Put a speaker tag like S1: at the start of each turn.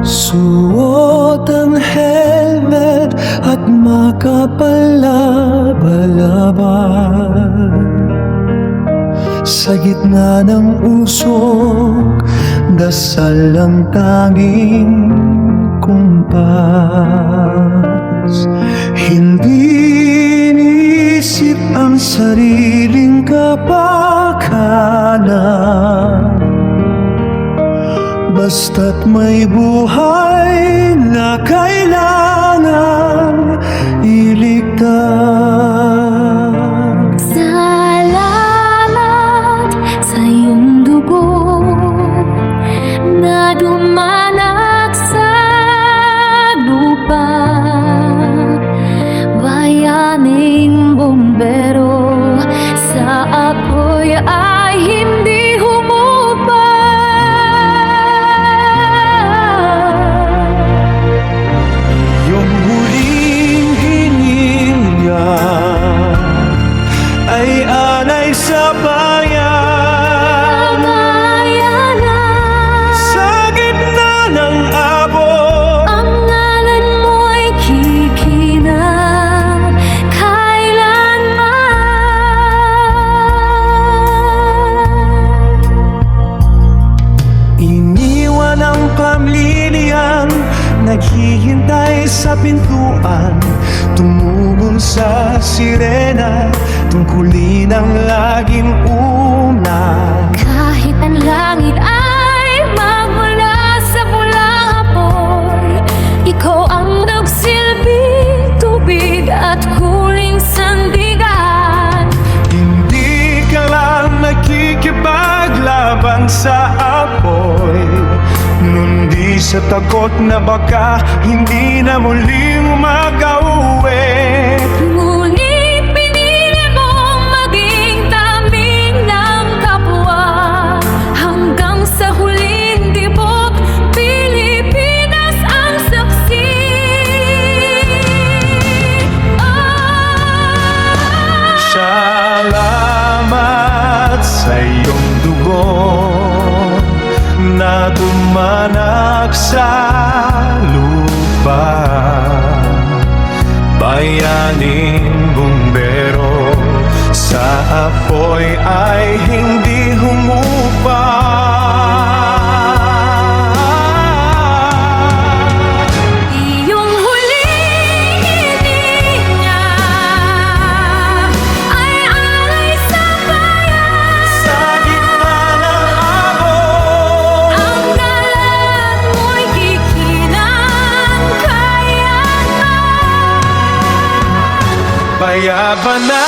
S1: Suot ang helmet at makapalaban. Sa gitna ng usok, dasal ang tanging kumpas. Hindi inisip ang sariling kapakanan, basta't may buhay na kailangan iligtas.
S2: Salamat sa iyong dugo na dumanak sa lupa. Bayaning bumbero, sa apoy ay hindi humupa.
S1: Yung huling hininga ay alay sa bayan. Sa gitna ng abot,
S2: Ang ngalan mo'y kikinang kailanman.
S1: iniwan ang pamilya naghihintay sa pintuan. Tumugol sa sirena, tungkulin ang laging una.
S2: Kahit ang langit ay magmula sa pulang apoy, ikaw ang nagsilbing tubig at huling sandigan.
S1: Hindi ka lang nakikipaglaban sa apoy, nundi sa takot na baka hindi na muling makauwi.
S2: Ngunit pinili mong maging tamping ng kapwa, hanggang sa huling tibok, Pilipinas ang saksi.
S1: Salamat sa iyong dugo na dumanak sa lupa. Bayaning bumbero, sa apoy ay hindi humupa.
S2: Iyong huling hininga ay alay sa bayan.
S1: Sa gitna ng abot,
S2: Ang ngalan mo'y kikinang kailanman.
S1: bayaban na